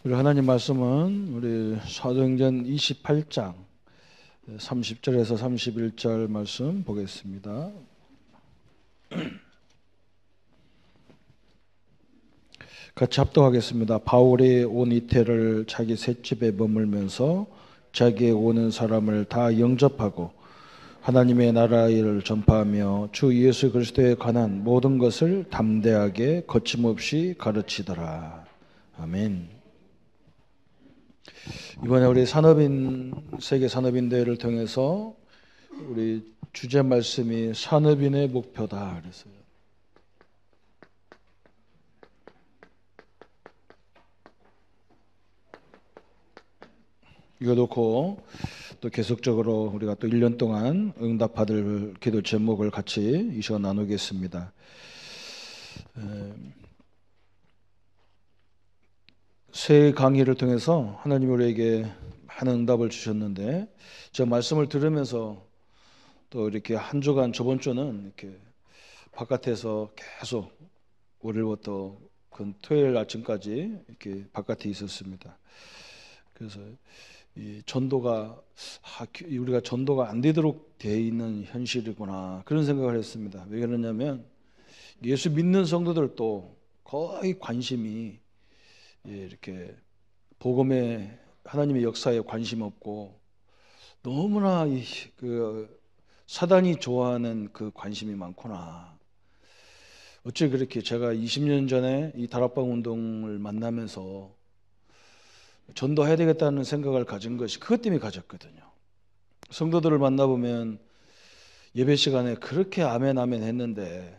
우리 하나님 말씀은 우리 사도행전 28장 30절에서 31절 말씀 보겠습니다. 같이 합독하겠습니다. 바울이 온 이태를 자기 셋집에 머물면서 자기의 오는 사람을 다 영접하고 하나님의 나라의 일을 전파하며 주 예수 그리스도에 관한 모든 것을 담대하게 거침없이 가르치더라. 아멘. 이번에 우리 세계 산업인 대회를 통해서 우리 주제 말씀이 산업인의 목표다 그랬어요. 이거 놓고 또 계속적으로 우리가 또 1년 동안 응답받을 기도 제목을 같이 이 시간 나누겠습니다. 새 강의를 통해서 하나님이 우리에게 많은 응답을 주셨는데 저 말씀을 들으면서 또 이렇게 한 주간 저번 주는 이렇게 바깥에서 계속 월요일부터 토요일 아침까지 이렇게 바깥에 있었습니다. 그래서 이 전도가 우리가 전도가 안 되도록 되어 있는 현실이구나 그런 생각을 했습니다. 왜 그러냐면 예수 믿는 성도들도 거의 관심이 이렇게 복음의 하나님의 역사에 관심 없고 너무나 사단이 좋아하는 그 관심이 많구나. 어째 그렇게 제가 20년 전에 이 다락방 운동을 만나면서 전도해야 되겠다는 생각을 가진 것이 그것 때문에 가졌거든요. 성도들을 만나보면 예배 시간에 그렇게 아멘 아멘 했는데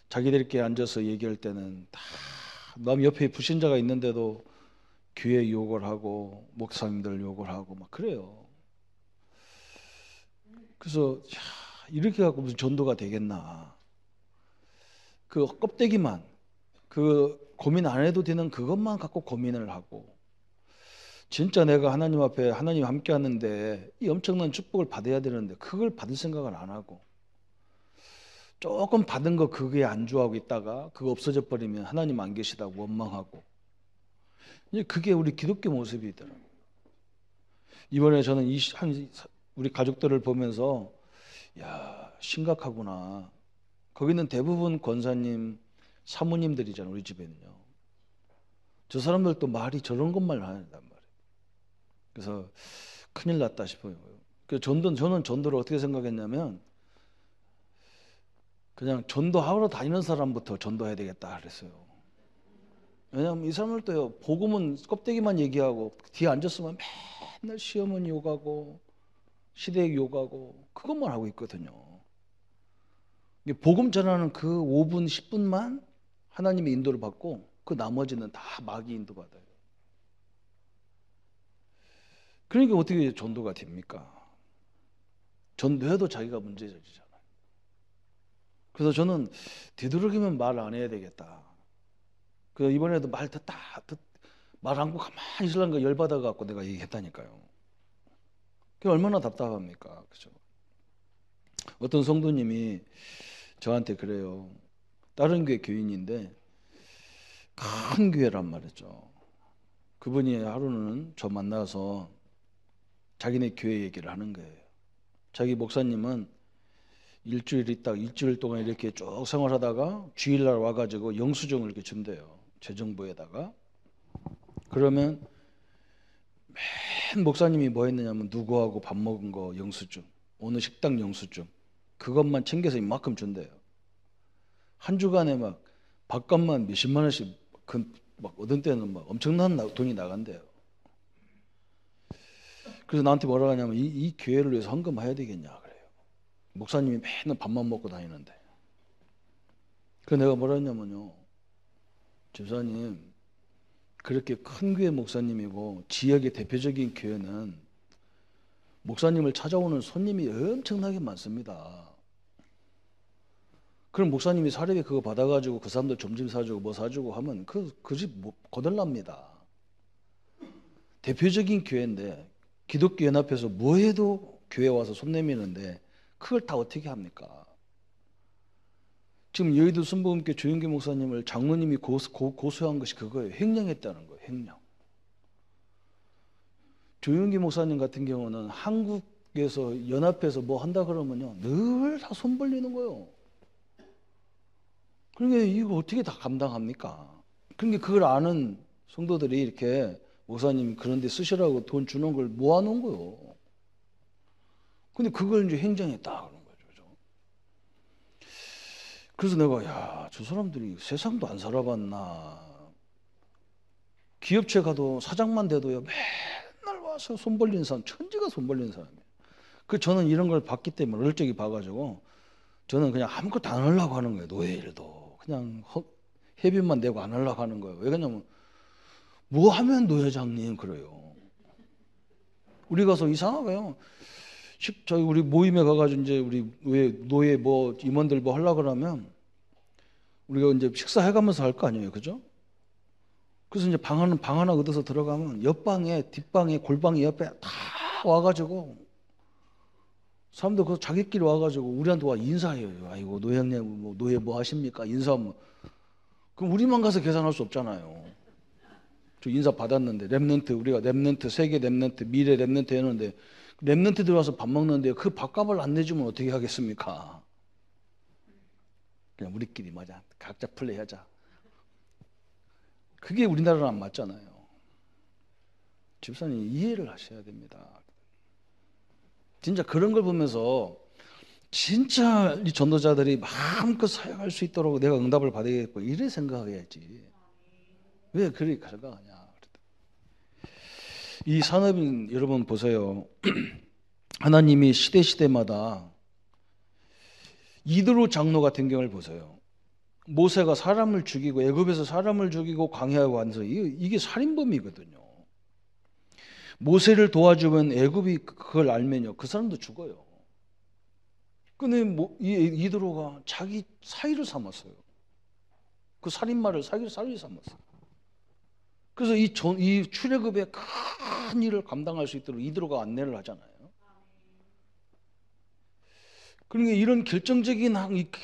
자기들끼리 앉아서 얘기할 때는 다 남 옆에 불신자가 있는데도 교회 욕을 하고 목사님들 욕을 하고 막 그래요. 그래서 이렇게 갖고 무슨 전도가 되겠나. 그 껍데기만 그 고민 안 해도 되는 그것만 갖고 고민을 하고 진짜 내가 하나님 앞에 하나님 함께 하는데 이 엄청난 축복을 받아야 되는데 그걸 받을 생각을 안 하고 조금 받은 거 그게 안주하고 있다가 그거 없어져 버리면 하나님 안 계시다고 원망하고 그게 우리 기독교 모습이더라고요. 이번에 저는 우리 가족들을 보면서 야 심각하구나. 거기는 대부분 권사님 사모님들이잖아요. 우리 집에는요. 저 사람들도 말이 저런 것만 한단 말이에요. 그래서 큰일 났다 싶어요. 저는 전도를 어떻게 생각했냐면 그냥 전도하러 다니는 사람부터 전도해야 되겠다 그랬어요. 왜냐하면 이 사람들도요. 복음은 껍데기만 얘기하고 뒤에 앉았으면 맨날 시어머니 욕하고 시댁 욕하고 그것만 하고 있거든요. 복음 전하는 그 5분 10분만 하나님의 인도를 받고 그 나머지는 다 마귀 인도받아요. 그러니까 어떻게 전도가 됩니까? 전도해도 자기가 문제잖아요. 그래서 저는 되도록이면 말 안 해야 되겠다. 그 이번에도 말 안 하고 가만히 있으려니까 열받아 갖고 내가 얘기했다니까요. 그게 얼마나 답답합니까? 그죠? 어떤 성도님이 저한테 그래요. 다른 교회 교인인데 큰 교회란 말이죠. 그분이 하루는 저 만나서 자기네 교회 얘기를 하는 거예요. 자기 목사님은 일주일 동안 이렇게 쭉 생활하다가 주일날 와가지고 영수증을 이렇게 준대요. 재정부에다가. 그러면 맨 목사님이 뭐 했느냐면 누구하고 밥 먹은 거 영수증, 어느 식당 영수증 그것만 챙겨서 이만큼 준대요. 한 주간에 막 밥값만 몇십만 원씩 막 어떤 때는 막 엄청난 돈이 나간대요. 그래서 나한테 뭐라 하냐면 이 교회를 위해서 헌금해야 되겠냐 그래요. 목사님이 맨날 밥만 먹고 다니는데. 그래서 내가 뭐라 했냐면요. 집사님 그렇게 큰 교회 목사님이고 지역의 대표적인 교회는 목사님을 찾아오는 손님이 엄청나게 많습니다. 그럼 목사님이 사례비 그거 받아가지고 그 사람들 점심 사주고 뭐 사주고 하면 그 집 거덜납니다. 대표적인 교회인데 기독교 연합회에서 뭐 해도 교회 와서 손 내미는데 그걸 다 어떻게 합니까? 지금 여의도 순복음교회 조영기 목사님을 장로님이 고소한 것이 그거예요. 횡령했다는 거예요. 횡령. 조영기 목사님 같은 경우는 한국에서 연합해서 뭐 한다 그러면요 늘 다 손 벌리는 거예요. 그러니까 이거 어떻게 다 감당합니까? 그러니까 그걸 아는 성도들이 이렇게 목사님 그런 데 쓰시라고 돈 주는 걸 모아놓은 거예요. 근데 그걸 이제 횡령했다 그런 거죠. 그래서 내가 야, 저 사람들이 세상도 안 살아봤나. 기업체 가도 사장만 돼도요 맨날 와서 손 벌리는 사람, 천지가 손 벌리는 사람이에요. 그 저는 이런 걸 봤기 때문에 얼적이 봐가지고 저는 그냥 아무것도 안 하려고 하는 거예요. 노예 일도 그냥 해비만 내고 안 하려고 하는 거예요. 왜 그러냐면 뭐 하면 노회장님 그래요. 우리 가서 이상하게요. 저희 우리 모임에 가가지고 이제 우리 노예 뭐 임원들 뭐 하려고 그러면 우리가 이제 식사해가면서 할 거 아니에요, 그죠? 그래서 이제 방 하나 얻어서 들어가면 옆방에 뒷방에 골방에 옆에 다 와가지고 사람들 그 자기끼리 와가지고 우리한테 와 인사해요. 아이고 노회장님 뭐 노예 뭐 하십니까? 인사하면 그럼 우리만 가서 계산할 수 없잖아요. 저 인사 받았는데 랩런트 우리가 랩런트 세계 랩런트 미래 랩런트 했는데 랩런트 들어와서 밥 먹는데 그 밥값을 안 내주면 어떻게 하겠습니까? 그냥 우리끼리 맞아 각자 플레이하자. 그게 우리나라랑 안 맞잖아요. 집사님 이해를 하셔야 됩니다. 진짜 그런 걸 보면서 진짜 이 전도자들이 마음껏 사역할 수 있도록 내가 응답을 받아야겠고 이래 생각해야지. 왜 그렇게 생각하냐. 이 산업인 여러분 보세요. 하나님이 시대마다 이드로 장로 같은 경우를 보세요. 모세가 사람을 죽이고 애굽에서 사람을 죽이고 광야에 와서 이게 살인범이거든요. 모세를 도와주면 애굽이 그걸 알면요 그 사람도 죽어요. 근데 이드로가 자기 사위를 삼았어요. 그 살인마를 사위를 삼았어요. 그래서 이 출애굽의 큰 일을 감당할 수 있도록 이드로가 안내를 하잖아요. 그러니까 이런 결정적인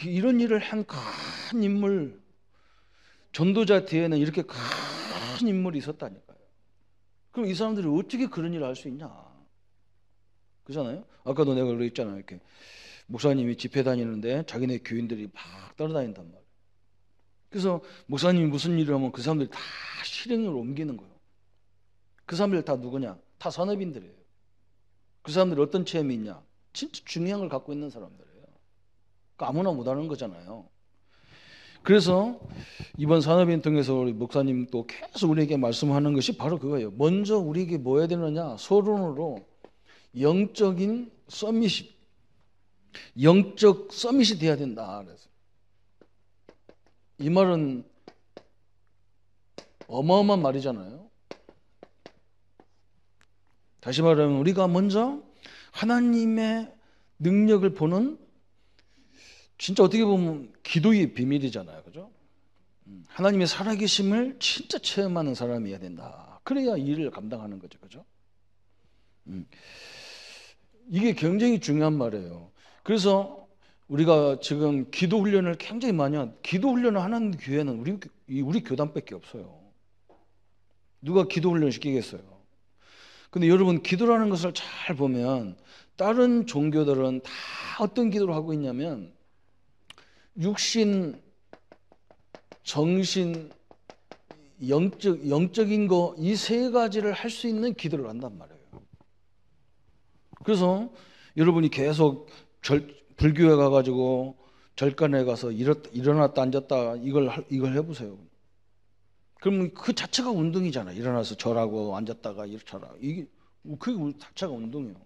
이런 일을 한 큰 인물, 전도자 뒤에는 이렇게 큰 인물이 있었다니까요. 그럼 이 사람들이 어떻게 그런 일을 할 수 있냐? 그렇잖아요. 아까도 내가 그랬잖아요. 이렇게 목사님이 집회 다니는데 자기네 교인들이 막 따라다닌단 말이에요. 그래서 목사님이 무슨 일을 하면 그 사람들이 다 실행으로 옮기는 거예요. 그 사람들 다 누구냐? 다 산업인들이에요. 그 사람들이 어떤 체험이 있냐? 진짜 중요한 걸 갖고 있는 사람들이에요. 그러니까 아무나 못하는 거잖아요. 그래서 이번 산업인 통해서 우리 목사님 또 계속 우리에게 말씀하는 것이 바로 그거예요. 먼저 우리에게 뭐 해야 되느냐? 서론으로 영적인 서밋이 영적 서밋이 돼야 된다. 그래서 이 말은 어마어마한 말이잖아요. 다시 말하면 우리가 먼저 하나님의 능력을 보는 진짜 어떻게 보면 기도의 비밀이잖아요. 그죠? 하나님의 살아계심을 진짜 체험하는 사람이어야 된다. 그래야 일을 감당하는 거죠. 그죠? 이게 굉장히 중요한 말이에요. 그래서 우리가 지금 기도 훈련을 굉장히 많이 기도 훈련을 하는 교회는 우리 교단밖에 없어요. 누가 기도 훈련을 시키겠어요? 근데 여러분 기도라는 것을 잘 보면 다른 종교들은 다 어떤 기도를 하고 있냐면 육신, 정신, 영적인 거 이 세 가지를 할 수 있는 기도를 한단 말이에요. 그래서 여러분이 계속 불교에 가가지고 절간에 가서 일어났다 앉았다 이걸 해보세요. 그러면 그 자체가 운동이잖아. 일어나서 절하고 앉았다가 이렇게 절하. 그게 자체가 운동이에요.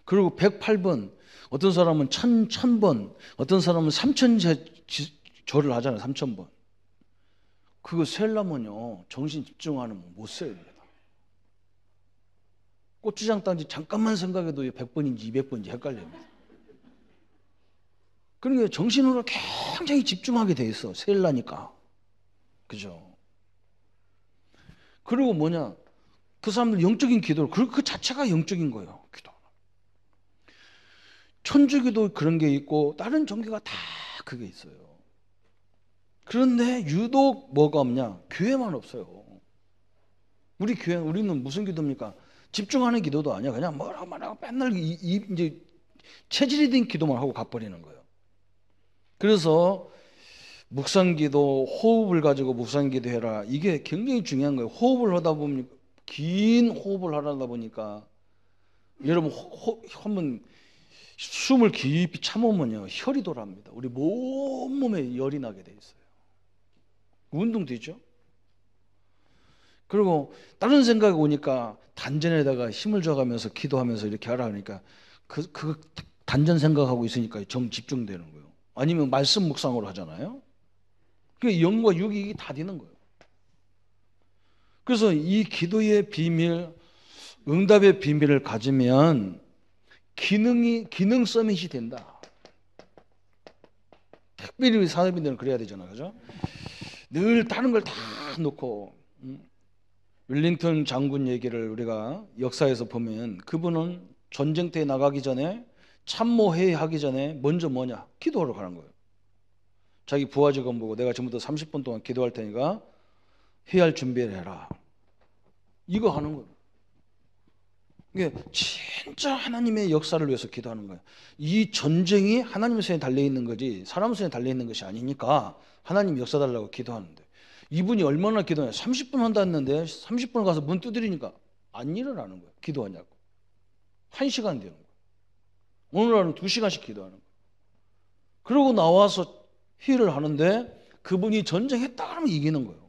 그리고 108번, 어떤 사람은 1000번, 어떤 사람은 3000절을 하잖아요. 3000번. 그거 세려면요 정신 집중하면 못 세요. 고추장 딴지 잠깐만 생각해도 100번인지 200번인지 헷갈립니다. 그러니까 정신으로 굉장히 집중하게 돼 있어. 세려니까. 그죠? 그리고 뭐냐? 그 사람들 영적인 기도를 그 자체가 영적인 거예요. 기도. 천주교도 그런 게 있고 다른 종교가 다 그게 있어요. 그런데 유독 뭐가 없냐? 교회만 없어요. 우리 교회, 우리는 무슨 기도입니까? 집중하는 기도도 아니야. 그냥 뭐라고 말하고 맨날 이제 체질이 된 기도만 하고 가버리는 거예요. 그래서 묵상기도, 호흡을 가지고 묵상기도 해라. 이게 굉장히 중요한 거예요. 호흡을 하다 보면, 긴 호흡을 하다 보니까 여러분 한번 숨을 깊이 참으면요 혈이 돌아갑니다. 우리 온몸에 열이 나게 돼 있어요. 운동되죠. 그리고 다른 생각이 오니까 단전에다가 힘을 줘가면서 기도하면서 이렇게 하라 하니까 그 단전 생각하고 있으니까 정 집중되는 거예요. 아니면 말씀 묵상으로 하잖아요. 그 영과 육이 이게 다 되는 거예요. 그래서 이 기도의 비밀, 응답의 비밀을 가지면 기능 서밋이 된다. 특별히 우리 산업인들은 그래야 되잖아요, 그죠? 늘 다른 걸 다 놓고 윌링턴 장군 얘기를 우리가 역사에서 보면 그분은 전쟁터에 나가기 전에 참모회의 하기 전에 먼저 뭐냐? 기도하러 가는 거예요. 자기 부하 직원 보고 내가 지금부터 30분 동안 기도할 테니까 회의할 준비를 해라. 이거 하는 거예요. 이게 진짜 하나님의 역사를 위해서 기도하는 거예요. 이 전쟁이 하나님의 손에 달려있는 거지 사람 손에 달려있는 것이 아니니까 하나님 역사 달라고 기도하는데 이분이 얼마나 기도하냐. 30분 한다 했는데 30분 가서 문 두드리니까 안 일어나는 거예요. 기도하냐고. 1시간 되는 거예요. 오늘 하루는 2시간씩 기도하는 거예요. 그러고 나와서 회의를 하는데 그분이 전쟁했다 하면 이기는 거예요.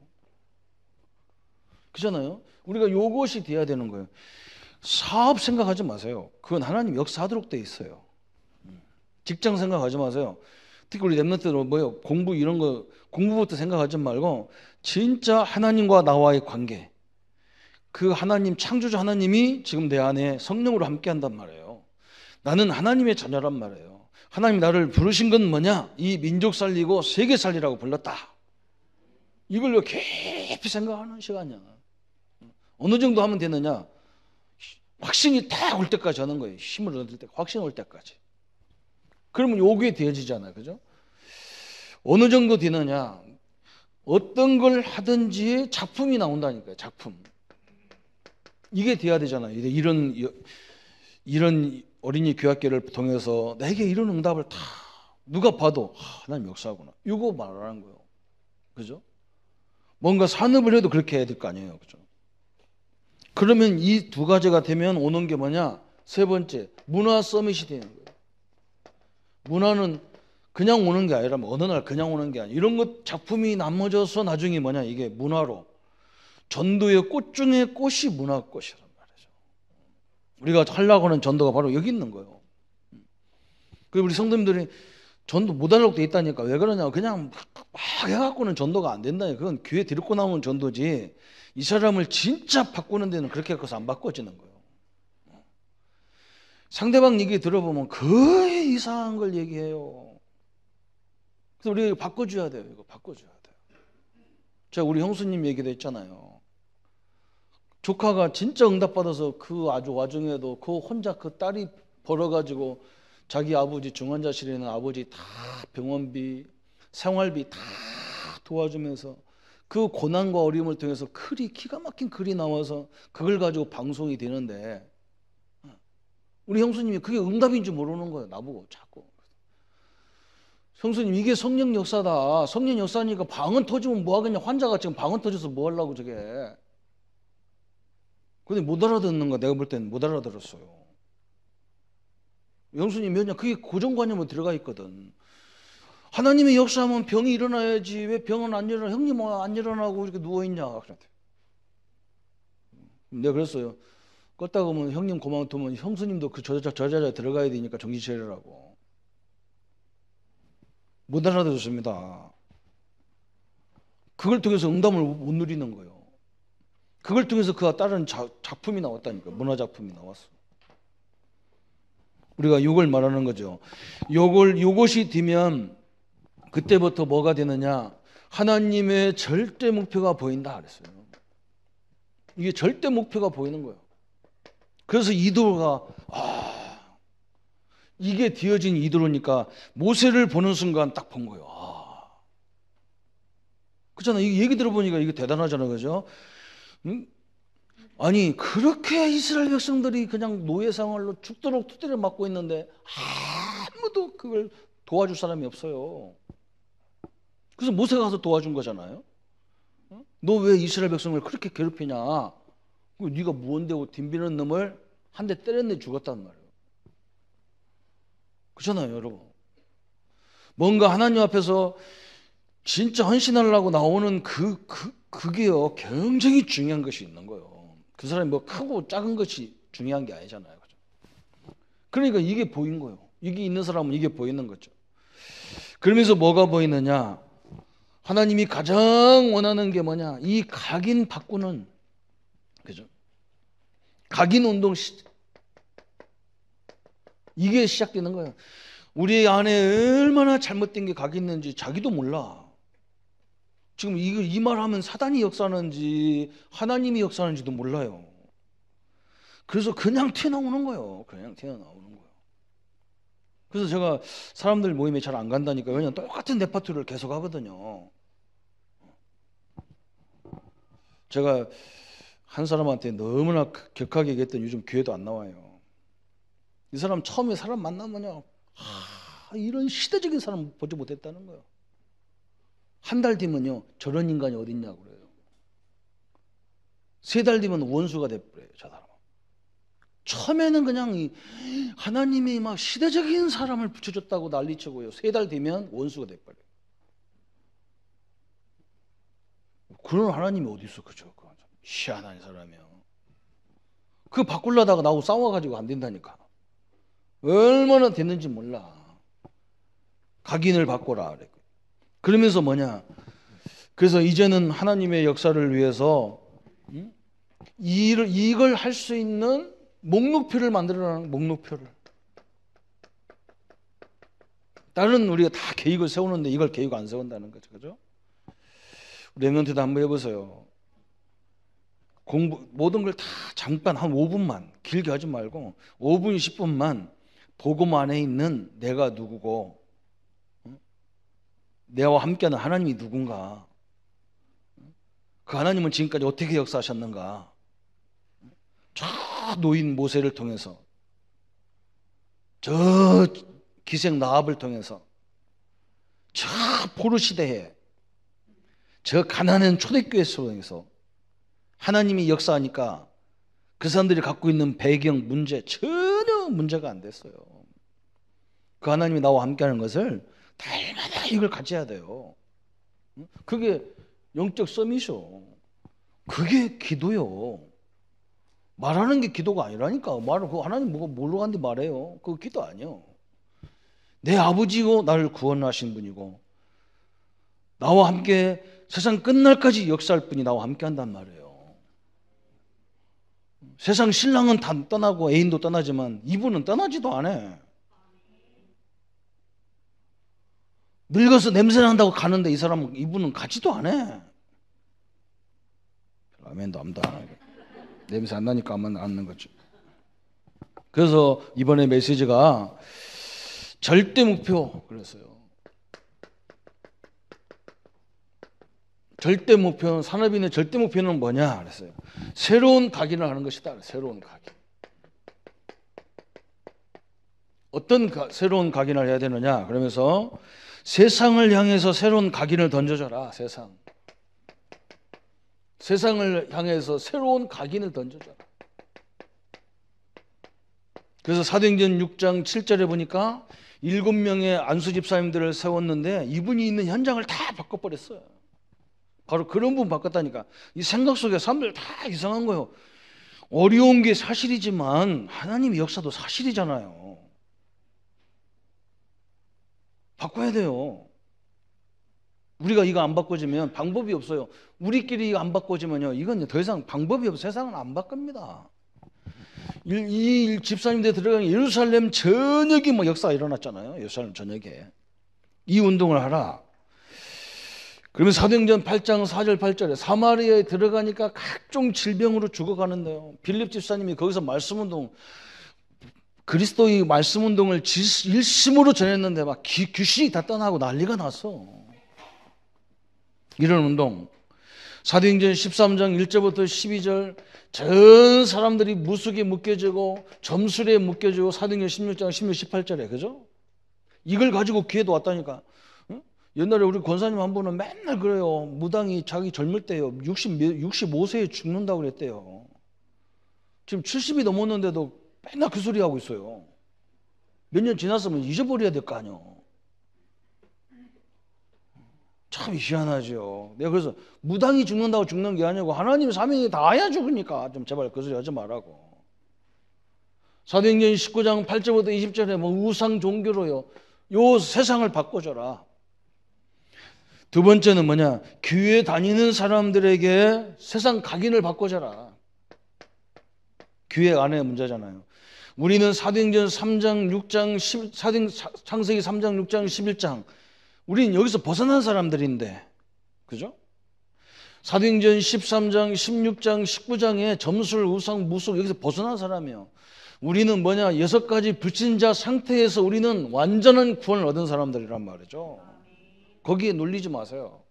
그렇잖아요. 우리가 요것이 돼야 되는 거예요. 사업 생각하지 마세요. 그건 하나님 역사하도록 돼 있어요. 직장 생각하지 마세요. 특히 우리 랩런트들은 뭐예요? 공부 이런 거 공부부터 생각하지 말고 진짜 하나님과 나와의 관계. 그 하나님 창조주 하나님이 지금 내 안에 성령으로 함께한단 말이에요. 나는 하나님의 자녀란 말이에요. 하나님 나를 부르신 건 뭐냐? 이 민족 살리고 세계 살리라고 불렀다. 이걸 깊이 생각하는 시간이야. 어느 정도 하면 되느냐? 확신이 딱 올 때까지 하는 거예요. 힘을 얻을 때, 확신 올 때까지. 그러면 요게 되어지잖아요. 그죠? 어느 정도 되느냐? 어떤 걸 하든지 작품이 나온다니까요. 작품. 이게 돼야 되잖아요. 이런 어린이 교학교를 통해서 내게 이런 응답을 다 누가 봐도 하나님 역사하구나. 이거 말하는 거예요. 그죠? 뭔가 산업을 해도 그렇게 해야 될 거 아니에요. 그죠? 그러면 이 두 가지가 되면 오는 게 뭐냐? 세 번째, 문화 서밋이 되는 거예요. 문화는 그냥 오는 게 아니라 어느 날 그냥 오는 게 아니라 이런 것 작품이 남아져서 나중에 뭐냐? 이게 문화로 전도의 꽃 중에 꽃이 문화꽃이란 말이죠. 우리가 하려고 하는 전도가 바로 여기 있는 거예요. 그리고 우리 성도님들이 전도 못하려고 돼 있다니까. 왜 그러냐? 그냥 막 해갖고는 전도가 안 된다니까. 그건 교회 데리고 나오는 전도지 이 사람을 진짜 바꾸는 데는 그렇게 해서 안 바꿔지는 거예요. 상대방 얘기 들어보면 거의 이상한 걸 얘기해요. 그래서 우리가 바꿔줘야 돼요. 이거 바꿔줘야 돼요. 제가 우리 형수님 얘기도 했잖아요. 조카가 진짜 응답받아서 그 아주 와중에도 그 혼자 그 딸이 벌어가지고 자기 아버지 중환자실에 있는 아버지 다 병원비, 생활비 다 도와주면서 그 고난과 어려움을 통해서 기가 막힌 글이 나와서 그걸 가지고 방송이 되는데 우리 형수님이 그게 응답인 줄 모르는 거예요. 나보고 자꾸. 형수님 이게 성령 역사다. 성령 역사니까 방언 터지면 뭐 하겠냐. 환자가 지금 방언 터져서 뭐 하려고 저게. 근데 못 알아듣는 거 내가 볼 때는 못 알아들었어요. 형수님 뭐냐. 그게 고정관념으로 들어가 있거든. 하나님의 역사하면 병이 일어나야지 왜 병은 안 일어나? 형님 안 일어나고 이렇게 누워있냐? 내가 그랬어요. 껐다 보면 형님 고마우면 형수님도 그 저자에 들어가야 되니까 정신 차리라고. 못 알아들었습니다. 그걸 통해서 응답을 못 누리는 거예요. 그걸 통해서 그가 다른 작품이 나왔다니까. 문화작품이 나왔어. 우리가 이걸 말하는 거죠. 요것이 되면 그때부터 뭐가 되느냐? 하나님의 절대 목표가 보인다 그랬어요. 이게 절대 목표가 보이는 거예요. 그래서 이도가 이게 디어진 이도로니까 모세를 보는 순간 딱 본 거예요. 그렇잖아. 이 얘기 들어보니까 이게 대단하잖아, 그죠? 응? 아니 그렇게 이스라엘 백성들이 그냥 노예 생활로 죽도록 두드려 맞고 있는데 아무도 그걸 도와줄 사람이 없어요. 그래서 모세가 가서 도와준 거잖아요. 너 왜 이스라엘 백성을 그렇게 괴롭히냐? 네가 무언되고 딘비는 놈을 한 대 때렸네 죽었단 말이에요. 그렇잖아요, 여러분. 뭔가 하나님 앞에서 진짜 헌신하려고 나오는 그게요 굉장히 중요한 것이 있는 거예요. 그 사람이 뭐 크고 작은 것이 중요한 게 아니잖아요. 그죠? 그러니까 이게 보인 거예요. 이게 있는 사람은 이게 보이는 거죠. 그러면서 뭐가 보이느냐? 하나님이 가장 원하는 게 뭐냐? 이 각인 바꾸는, 그죠? 각인 운동 이게 시작되는 거예요. 우리 안에 얼마나 잘못된 게 각이 있는지 자기도 몰라. 지금 이 말하면 사단이 역사하는지 하나님이 역사하는지도 몰라요. 그래서 그냥 튀어나오는 거예요. 그냥 튀어나오는 거예요. 그래서 제가 사람들 모임에 잘 안 간다니까. 왜냐면 똑같은 레파토리를 계속 하거든요. 제가 한 사람한테 너무나 격하게 얘기했더니 요즘 교회도 안 나와요. 이 사람 처음에 사람 만나면요, 이런 시대적인 사람 보지 못했다는 거예요. 한 달 뒤면요, 저런 인간이 어딨냐고 그래요. 3달 뒤면 원수가 돼버려요, 저 사람. 처음에는 그냥 하나님이 막 시대적인 사람을 붙여줬다고 난리치고요. 3달 뒤면 원수가 돼버려요. 그런 하나님이 어디 있어, 그죠? 희한한 사람이요. 그거 바꾸려다가 나하고 싸워가지고 안 된다니까. 얼마나 됐는지 몰라. 각인을 바꿔라. 그러면서 뭐냐? 그래서 이제는 하나님의 역사를 위해서 이걸 할 수 있는 목록표를 만들어라는 목록표를. 다른 우리가 다 계획을 세우는데 이걸 계획 안 세운다는 거죠, 그죠? 렘넌트도 한번 해보세요. 모든 걸 다 잠깐 한 5분만, 길게 하지 말고 5분, 10분만 복음 안에 있는 내가 누구고, 내와 함께하는 하나님이 누군가, 그 하나님은 지금까지 어떻게 역사하셨는가, 저 노인 모세를 통해서, 저 기생 라합을 통해서, 저 포로 시대에, 저 가난한 초대교회 속에서 하나님이 역사하니까 그 사람들이 갖고 있는 배경, 문제 전혀 문제가 안 됐어요. 그 하나님이 나와 함께하는 것을 날마다 이걸 가져야 돼요. 그게 영적 서밋이요. 그게 기도요. 말하는 게 기도가 아니라니까. 그 하나님 뭘로 간데 말해요. 그거 기도 아니에요. 내 아버지고 나를 구원하신 분이고 나와 함께 세상 끝날까지 역사할 분이 나와 함께 한단 말이에요. 세상 신랑은 다 떠나고 애인도 떠나지만 이분은 떠나지도 않아. 늙어서 냄새 난다고 가는데 이분은 가지도 않아. 아멘도 안다. 냄새 안 나니까 안 앉는 거죠. 그래서 이번에 메시지가 절대 목표 그랬어요. 절대 목표는, 산업인의 절대 목표는 뭐냐 그랬어요. 새로운 각인을 하는 것이다. 새로운 각인. 어떤 새로운 각인을 해야 되느냐? 그러면서 세상을 향해서 새로운 각인을 던져줘라. 세상을 향해서 새로운 각인을 던져줘라. 그래서 사도행전 6장 7절에 보니까 7명의 안수 집사님들을 세웠는데 이분이 있는 현장을 다 바꿔버렸어요. 바로 그런 분 바꿨다니까. 이 생각 속에 사람들 다 이상한 거예요. 어려운 게 사실이지만 하나님의 역사도 사실이잖아요. 바꿔야 돼요. 우리가 이거 안 바꿔지면 방법이 없어요. 우리끼리 이거 안 바꿔지면요, 이건 더 이상 방법이 없어요. 세상은 안 바뀝니다. 이 집사님들 들어가는 예루살렘 전역이 뭐 역사가 일어났잖아요. 예루살렘 전역에. 이 운동을 하라. 그러면 사도행전 8장 4절 8절에 사마리아에 들어가니까 각종 질병으로 죽어가는데요. 빌립 집사님이 거기서 말씀운동 그리스도의 말씀 운동을 일심으로 전했는데 막 귀신이 다 떠나고 난리가 났어. 이런 운동. 사도행전 13장 1절부터 12절 전 사람들이 무속에 묶여지고 점술에 묶여지고 사도행전 16장 16, 18절에 그죠? 이걸 가지고 기회도 왔다니까. 응? 옛날에 우리 권사님 한 분은 맨날 그래요. 무당이 자기 젊을 때요 65세에 죽는다고 그랬대요. 지금 70이 넘었는데도 맨날 그 소리 하고 있어요. 몇 년 지났으면 잊어버려야 될 거 아니에요. 참 희한하죠. 내가 그래서 무당이 죽는다고 죽는 게 아니고 하나님 사명이 다해야 죽으니까 좀 제발 그 소리 하지 말라고. 사도행전 19장 8절부터 20절에 뭐 우상 종교로요. 요 세상을 바꿔줘라. 두 번째는 뭐냐? 교회 다니는 사람들에게 세상 각인을 바꿔줘라. 교회 안에 문제잖아요. 우리는 사도행전 3장 6장 창세기 3장 6장 11장 우리는 여기서 벗어난 사람들인데 그죠? 사도행전 13장 16장 19장에 점술 우상 무속 여기서 벗어난 사람이에요. 우리는 뭐냐? 6가지 불신자 상태에서 우리는 완전한 구원을 얻은 사람들이란 말이죠. 거기에 놀리지 마세요.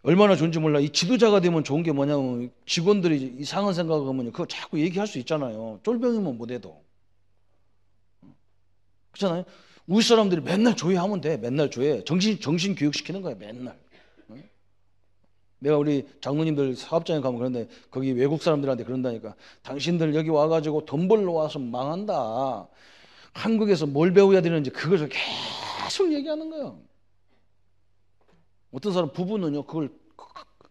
얼마나 좋은지 몰라. 이 지도자가 되면 좋은 게 뭐냐면 직원들이 이상한 생각하면 그거 자꾸 얘기할 수 있잖아요. 쫄병이면 못해도. 그렇잖아요. 우리 사람들이 맨날 조회하면 돼. 맨날 조회. 정신 교육시키는 거야. 맨날. 내가 우리 장로님들 사업장에 가면 그런데 거기 외국 사람들한테 그런다니까. 당신들 여기 와가지고 돈 벌러 와서 망한다. 한국에서 뭘 배워야 되는지 그것을 계속 얘기하는 거예요. 어떤 사람 부부는요 그걸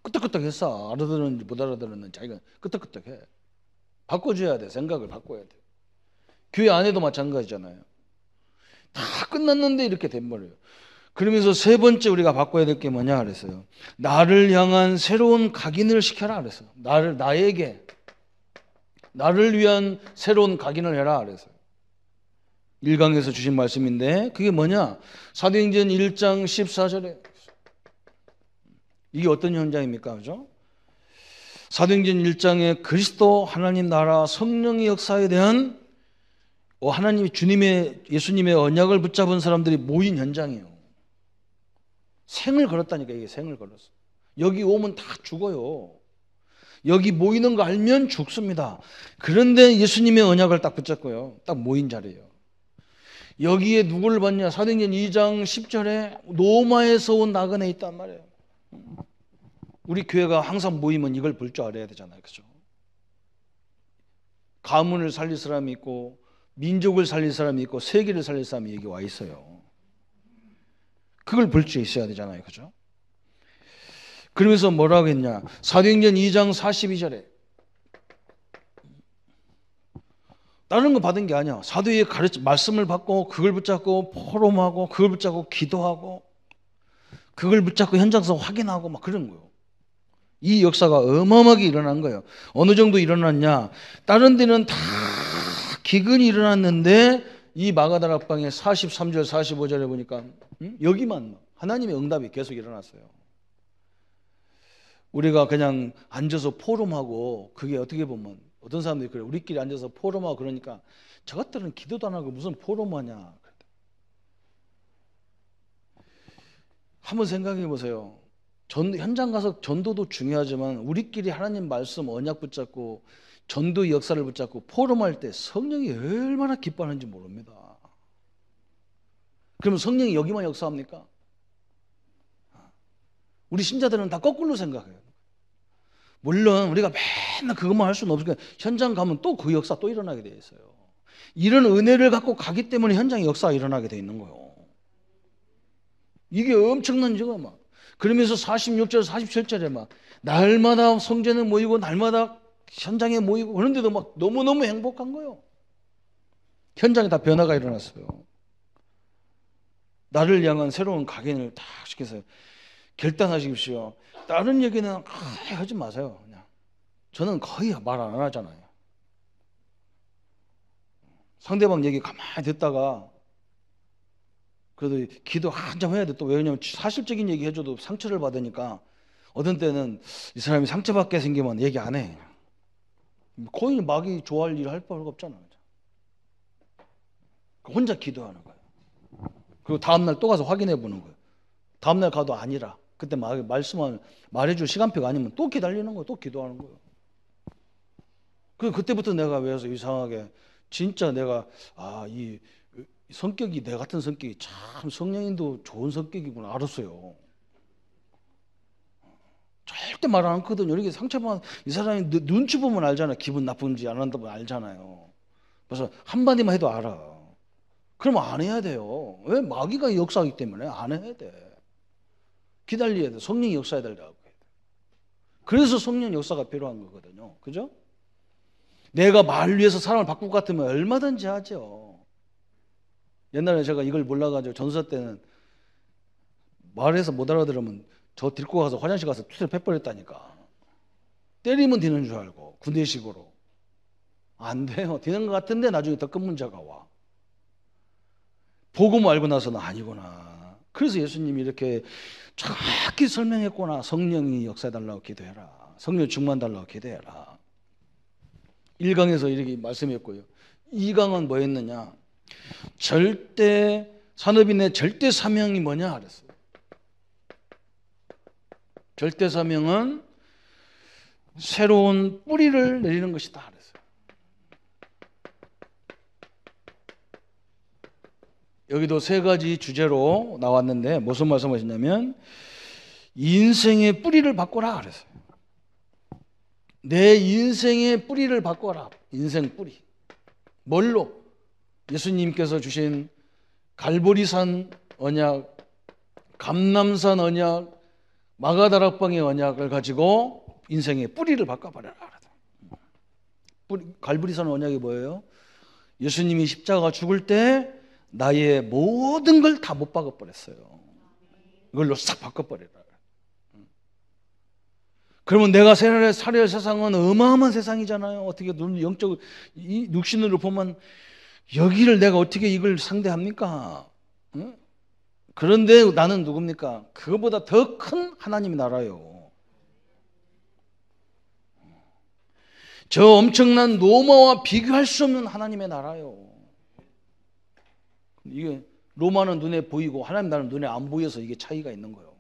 끄떡끄떡했어. 알아들었는지 못 알아들었는지 자기가 끄떡끄떡해. 바꿔줘야 돼. 생각을 바꿔야 돼. 교회 안에도 마찬가지잖아요. 다 끝났는데 이렇게 돼버려요. 그러면서 세 번째 우리가 바꿔야 될 게 뭐냐 그랬어요. 나를 향한 새로운 각인을 시켜라 그랬어요. 나를 위한 새로운 각인을 해라 그랬어요. 1강에서 주신 말씀인데 그게 뭐냐? 사도행전 1장 14절에 이게 어떤 현장입니까? 그죠? 사도행전 1장에 그리스도 하나님 나라 성령의 역사에 대한 하나님이 예수님의 언약을 붙잡은 사람들이 모인 현장이에요. 생을 걸었다니까. 이게 생을 걸었어. 여기 오면 다 죽어요. 여기 모이는 거 알면 죽습니다. 그런데 예수님의 언약을 딱 붙잡고요. 딱 모인 자리예요. 여기에 누구를 봤냐? 사도행전 2장 10절에 로마에서 온 나그네 있단 말이에요. 우리 교회가 항상 모이면 이걸 볼 줄 알아야 되잖아요. 그죠? 가문을 살릴 사람이 있고 민족을 살릴 사람이 있고 세계를 살릴 사람이 여기 와 있어요. 그걸 볼 줄 있어야 되잖아요. 그죠? 그러면서 뭐라고 했냐? 사도행전 2장 42절에 다른 거 받은 게 아니야. 사도의 말씀을 받고 그걸 붙잡고 포럼하고 그걸 붙잡고 기도하고 그걸 붙잡고 현장에서 확인하고 막 그런 거예요. 이 역사가 어마어마하게 일어난 거예요. 어느 정도 일어났냐? 다른 데는 다 기근이 일어났는데 이 마가다락방에 43절 45절에 보니까 여기만 하나님의 응답이 계속 일어났어요. 우리가 그냥 앉아서 포럼하고 그게 어떻게 보면 어떤 사람들이 그래 우리끼리 앉아서 포럼하고 그러니까 저것들은 기도도 안 하고 무슨 포럼하냐. 한번 생각해 보세요. 현장 가서 전도도 중요하지만 우리끼리 하나님 말씀 언약 붙잡고 전도의 역사를 붙잡고 포럼할 때 성령이 얼마나 기뻐하는지 모릅니다. 그러면 성령이 여기만 역사합니까? 우리 신자들은 다 거꾸로 생각해요. 물론 우리가 맨날 그것만 할 수는 없으니까 현장 가면 또 그 역사 또 일어나게 돼 있어요. 이런 은혜를 갖고 가기 때문에 현장에 역사가 일어나게 돼 있는 거예요. 이게 엄청난 지가 막 그러면서 46절 47절에 막 날마다 성전에 모이고 날마다 현장에 모이고 그런데도 막 너무너무 행복한 거예요. 현장에 다 변화가 일어났어요. 나를 향한 새로운 각인을 딱 시켜서 결단하십시오. 다른 얘기는 하지 마세요. 그냥. 저는 거의 말 안 하잖아요. 상대방 얘기 가만히 듣다가 그래도 기도 한참 해야 돼. 또 왜냐면 사실적인 얘기 해줘도 상처를 받으니까 어떤 때는 이 사람이 상처받게 생기면 얘기 안 해. 코인이 막이 좋아할 일 할 필요가 없잖아. 혼자 기도하는 거예요. 그리고 다음날 또 가서 확인해 보는 거예요. 다음날 가도 아니라 그때 말씀을 말해줄 시간표가 아니면 또 기다리는 거예요. 또 기도하는 거예요. 그때부터 내가 왜서 이상하게 진짜 내가 이 성격이 내 같은 성격이 참 성령님도 좋은 성격이구나 알았어요. 절대 말 안 하거든요. 이렇게 상처받은 이 사람이 눈치 보면 알잖아요. 기분 나쁜지 안 한다면 알잖아요. 그래서 한마디만 해도 알아. 그러면 안 해야 돼요. 왜? 마귀가 역사하기 때문에 안 해야 돼. 기다려야 돼. 성령이 역사해야 된다고. 그래서 성령 역사가 필요한 거거든요. 그죠? 내가 말 위해서 사람을 바꿀 것 같으면 얼마든지 하죠. 옛날에 제가 이걸 몰라가지고 전도사 때는 말해서 못 알아들으면 저 데리고 가서 화장실 가서 투를 패버렸다니까. 때리면 되는 줄 알고 군대식으로. 안 돼요. 되는 것 같은데 나중에 더 큰 문제가 와. 보고 알고 나서는 아니구나. 그래서 예수님이 이렇게 정확히 설명했구나. 성령이 역사해달라고 기도해라. 성령 충만달라고 기도해라. 1강에서 이렇게 말씀했고요. 2강은 뭐 했느냐. 절대 산업인의 절대 사명이 뭐냐 그랬어요. 절대 사명은 새로운 뿌리를 내리는 것이다 그랬어요. 여기도 세 가지 주제로 나왔는데 무슨 말씀하셨냐면 인생의 뿌리를 바꿔라 그랬어요. 내 인생의 뿌리를 바꿔라. 인생 뿌리. 뭘로? 예수님께서 주신 갈보리산 언약, 감람산 언약, 마가다락방의 언약을 가지고 인생의 뿌리를 바꿔버려라. 갈보리산 언약이 뭐예요? 예수님이 십자가 죽을 때 나의 모든 걸 다 못 박아버렸어요. 이걸로 싹 바꿔버려라. 그러면 내가 살아야 할 세상은 어마어마한 세상이잖아요. 어떻게 영적 육신으로 보면 여기를 내가 어떻게 이걸 상대합니까? 응? 그런데 나는 누굽니까? 그거보다 더 큰 하나님의 나라요. 저 엄청난 로마와 비교할 수 없는 하나님의 나라요. 이게 로마는 눈에 보이고 하나님 나라는 눈에 안 보여서 이게 차이가 있는 거예요.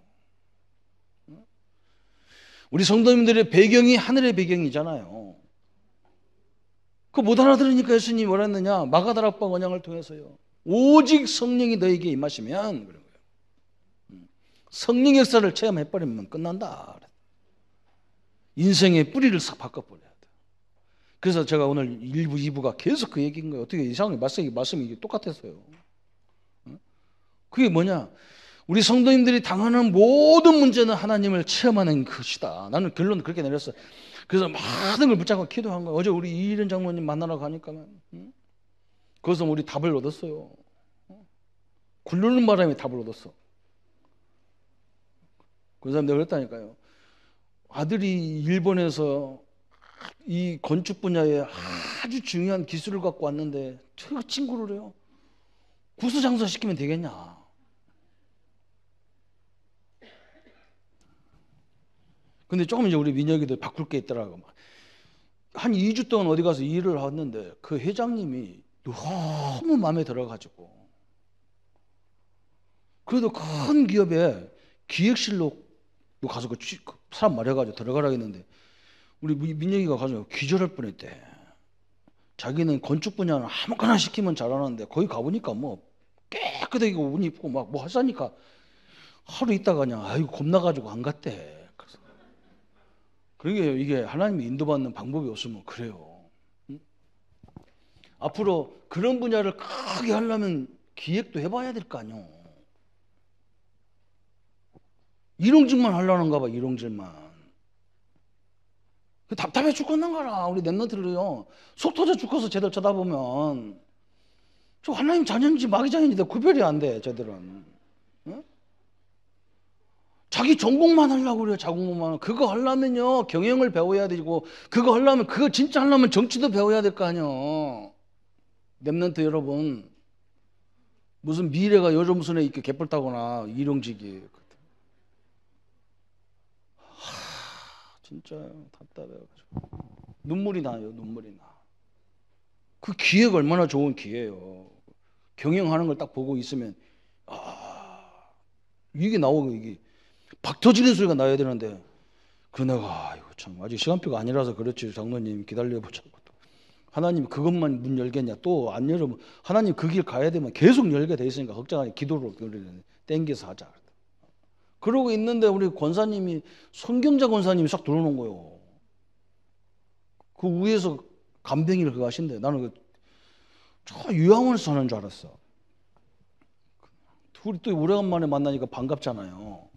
우리 성도님들의 배경이 하늘의 배경이잖아요. 그거 못 알아들으니까 예수님이 뭐라 했느냐? 마가다락방 언약을 통해서요. 오직 성령이 너에게 임하시면 그런 거예요. 성령 역사를 체험해버리면 끝난다. 인생의 뿌리를 싹 바꿔버려야 돼. 그래서 제가 오늘 1부, 2부가 계속 그 얘기인 거예요. 어떻게 이상하게 말씀이 똑같았어요. 그게 뭐냐? 우리 성도님들이 당하는 모든 문제는 하나님을 체험하는 것이다. 나는 결론을 그렇게 내렸어요. 그래서 많은 걸 붙잡고 기도한 거예요. 어제 우리 이일은 장모님 만나러 가니까 거기서 우리 답을 얻었어요. 굴르는 바람에 답을 얻었어. 그래서 내가 그랬다니까요. 아들이 일본에서 이 건축 분야에 아주 중요한 기술을 갖고 왔는데 저 친구를 해요. 구수장사 시키면 되겠냐. 근데 조금 이제 우리 민혁이도 바꿀 게 있더라고. 한 2주 동안 어디 가서 일을 했는데 그 회장님이 너무 마음에 들어가지고 그래도 큰 기업에 기획실로 가서 그 사람 말해가지고 들어가라 했는데 우리 민혁이가 가서 기절할 뻔했대. 자기는 건축 분야는 아무거나 시키면 잘하는데 거기 가보니까 뭐 깨끗하게 옷 입고 막 뭐 하자니까 하루 있다가 그냥 아이고 겁나가지고 안 갔대. 그러게 이게 하나님이 인도받는 방법이 없으면 그래요. 앞으로 그런 분야를 크게 하려면 기획도 해봐야 될 거 아니요. 일용직만 하려는가 봐. 일용직만. 답답해 죽겠는 거라. 우리 랩런트를요. 속 터져 죽어서 쟤들 쳐다보면 저 하나님 자녀인지 마귀 자녀인지 구별이 안 돼. 쟤들은. 응? 자기 전공만 하려고 그래요. 자공만. 그거 하려면요. 경영을 배워야 되고 그거 하려면 그거 진짜 하려면 정치도 배워야 될 거 아니에요. 랩런트 여러분. 무슨 미래가 요즘 손에 이렇게 개뿔 타거나 일용직이. 진짜 답답해가지고 눈물이 나요. 눈물이 나. 그 기회가 얼마나 좋은 기회예요. 경영하는 걸 딱 보고 있으면 이게 나오고 이게 박 터지는 소리가 나야 되는데 그 내가 이거 참 아직 시간표가 아니라서 그렇지 장로님 기다려보자고 하나님 그것만 문 열겠냐 또 안 열으면 하나님 그 길 가야 되면 계속 열게 돼 있으니까 걱정하니 기도로 땡겨서 하자. 그러고 있는데 우리 권사님이 손경자 권사님이 싹 들어오는 거예요. 그 위에서 간병인을 그거 하신대. 나는 저 유양원에서 하는 줄 알았어. 둘이 또 오래간만에 만나니까 반갑잖아요.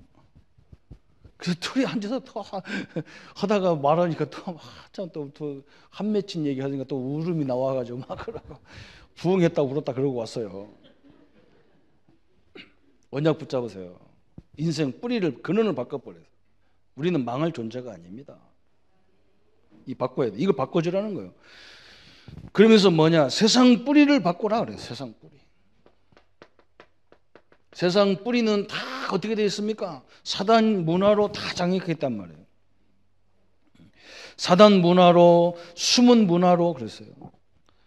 그래서 둘이 앉아서 또 하다가 말하니까 또 한 맺힌 얘기 하니까 또 울음이 나와가지고 막 그러고 부흥했다 울었다 그러고 왔어요. 언약 붙잡으세요. 인생 뿌리를 근원을 바꿔버려요. 우리는 망할 존재가 아닙니다. 이 바꿔야 돼. 이거 바꿔주라는 거예요. 그러면서 뭐냐? 세상 뿌리를 바꾸라 그래요. 세상 뿌리. 세상 뿌리는 다 어떻게 되어 있습니까? 사단 문화로 다 장악했단 말이에요. 사단 문화로, 숨은 문화로 그랬어요.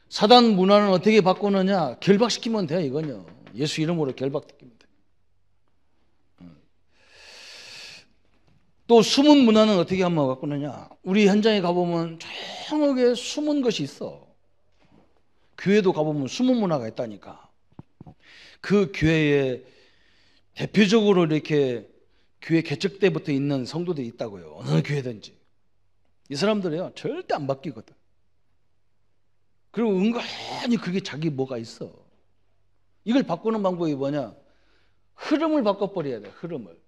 사단 문화는 어떻게 바꾸느냐? 결박시키면 돼 이건요. 예수 이름으로 결박시키면 돼. 또 숨은 문화는 어떻게 한번 바꾸느냐? 우리 현장에 가보면 조용하게 숨은 것이 있어. 교회도 가보면 숨은 문화가 있다니까. 그 교회에 대표적으로 이렇게 교회 개척 때부터 있는 성도들이 있다고요. 어느 교회든지. 이 사람들이요 절대 안 바뀌거든. 그리고 은근히 그게 자기 뭐가 있어. 이걸 바꾸는 방법이 뭐냐? 흐름을 바꿔버려야 돼. 흐름을.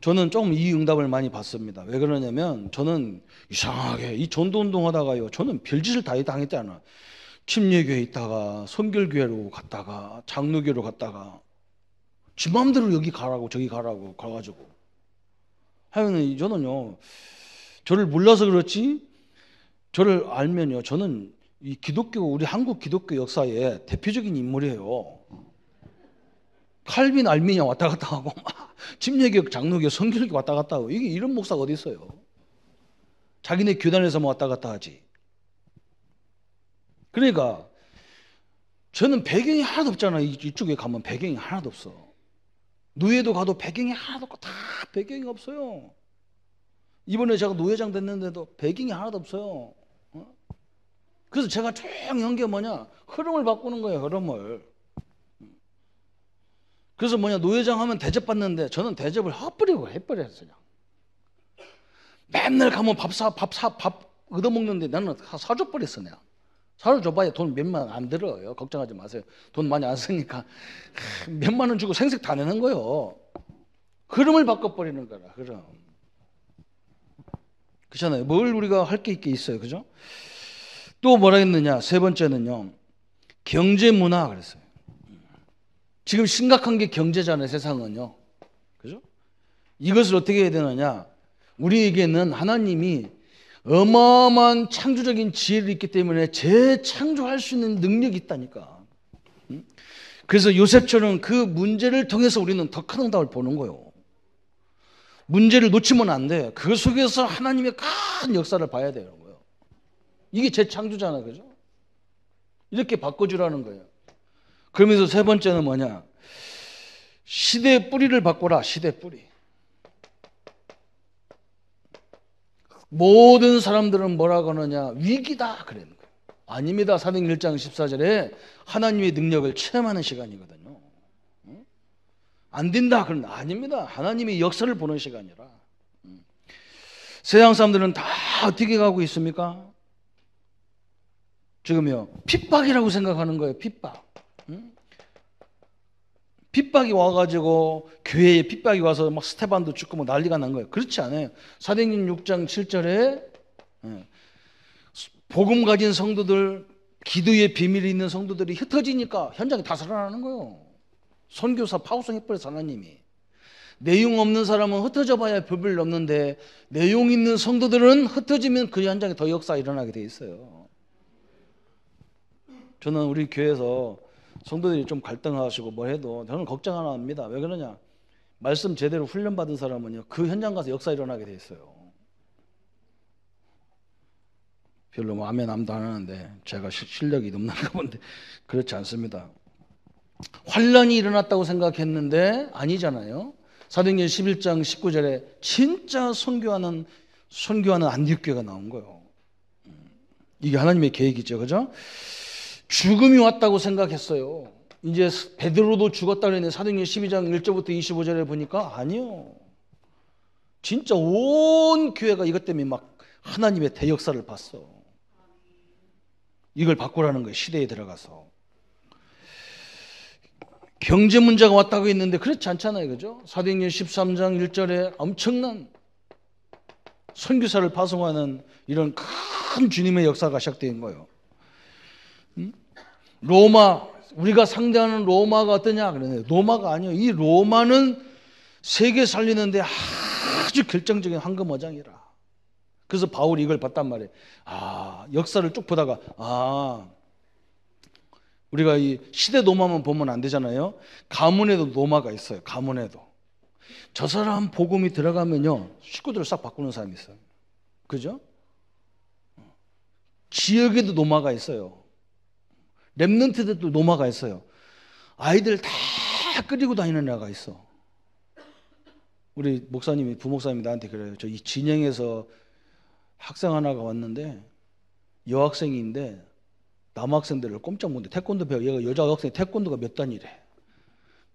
저는 좀 이 응답을 많이 받습니다. 왜 그러냐면 저는 이상하게 이 전도운동 하다가요 저는 별짓을 다 당했잖아. 침례교회 있다가 선결교회로 갔다가 장로교회로 갔다가 지 마음대로 여기 가라고 저기 가라고 가가지고 하여는 저는요 저를 몰라서 그렇지 저를 알면요 저는 이 기독교 우리 한국 기독교 역사의 대표적인 인물이에요. 칼빈 알미냐 왔다 갔다 하고 침례교회 장로교회 선결교회 왔다 갔다 하고 이게 이런 목사가 어디 있어요. 자기네 교단에서만 왔다 갔다 하지. 그러니까 저는 배경이 하나도 없잖아요. 이쪽에 가면 배경이 하나도 없어. 노예도 가도 배경이 하나도 없고 다 배경이 없어요. 이번에 제가 노회장 됐는데도 배경이 하나도 없어요. 그래서 제가 조용히 한 게 뭐냐 흐름을 바꾸는 거예요. 흐름을. 그래서 뭐냐 노회장 하면 대접받는데 저는 대접을 해버렸어요. 그냥. 맨날 가면 밥 얻어먹는데 나는 사줘 버렸어. 그냥. 사줘봐야 돈 몇만 안 들어요. 걱정하지 마세요. 돈 많이 안 쓰니까 몇만 원 주고 생색 다 내는 거예요. 흐름을 바꿔버리는 거라. 흐름. 그렇잖아요. 뭘 우리가 할 게 있어요. 그죠? 또 뭐라 했느냐? 세 번째는요. 경제 문화 그랬어요. 지금 심각한 게 경제잖아요. 세상은요. 그죠? 이것을 어떻게 해야 되느냐? 우리에게는 하나님이 어마어마한 창조적인 지혜를 있기 때문에 재창조할 수 있는 능력이 있다니까. 그래서 요셉처럼 그 문제를 통해서 우리는 더 큰 응답을 보는 거예요. 문제를 놓치면 안 돼. 그 속에서 하나님의 큰 역사를 봐야 되는 거예요. 이게 재창조잖아요. 그죠? 이렇게 바꿔주라는 거예요. 그러면서 세 번째는 뭐냐? 시대의 뿌리를 바꿔라. 시대의 뿌리. 모든 사람들은 뭐라고 하느냐? 위기다 그러는 거예요. 아닙니다. 사도행전 1장 14절에 하나님의 능력을 체험하는 시간이거든요. 안 된다 그런 아닙니다. 하나님의 역사를 보는 시간이라. 세상 사람들은 다 어떻게 가고 있습니까? 지금요 핍박이라고 생각하는 거예요. 핍박. 핍박이 와가지고 교회에 핍박이 와서 막 스테반도 죽고 막 난리가 난 거예요. 그렇지 않아요. 사도행전 6장 7절에 복음 가진 성도들, 기도의 비밀이 있는 성도들이 흩어지니까 현장이 다 살아나는 거예요. 선교사 파송해버려서 하나님이. 내용 없는 사람은 흩어져 봐야 별별 없는데 내용 있는 성도들은 흩어지면 그 현장에 더 역사가 일어나게 돼 있어요. 저는 우리 교회에서 성도들이 좀 갈등하시고 뭐 해도 저는 걱정 안 합니다. 왜 그러냐? 말씀 제대로 훈련받은 사람은요 그 현장 가서 역사 일어나게 돼 있어요. 별로 뭐 아멘 암도 안 하는데 제가 실력이 넘는가 본데 그렇지 않습니다. 환란이 일어났다고 생각했는데 아니잖아요. 사도행전 11장 19절에 진짜 선교하는 안디옥교회가 나온 거예요. 이게 하나님의 계획이죠. 그죠? 죽음이 왔다고 생각했어요. 이제 베드로도 죽었다 그랬는데 사도행전 12장 1절부터 25절에 보니까 아니요. 진짜 온 교회가 이것 때문에 막 하나님의 대역사를 봤어. 이걸 바꾸라는 거예요. 시대에 들어가서. 경제 문제가 왔다고 했는데 그렇지 않잖아요. 그죠? 사도행전 13장 1절에 엄청난 선교사를 파송하는 이런 큰 주님의 역사가 시작된 거예요. 로마, 우리가 상대하는 로마가 어떠냐? 그러네. 로마가 아니에요. 이 로마는 세계 살리는데 아주 결정적인 황금어장이라. 그래서 바울이 이걸 봤단 말이에요. 역사를 쭉 보다가 우리가 이 시대 로마만 보면 안 되잖아요. 가문에도 로마가 있어요. 가문에도. 저 사람 복음이 들어가면요. 식구들을 싹 바꾸는 사람이 있어요. 그죠? 지역에도 로마가 있어요. 렘넌트들도 로마가 있어요. 아이들 다 끌리고 다니는 애가 있어. 우리 목사님이, 부목사님이 나한테 그래요. 저 이 진영에서 학생 하나가 왔는데 여학생인데 남학생들을 꼼짝 못해. 태권도 배워. 얘가 여자 학생 태권도가 몇 단이래.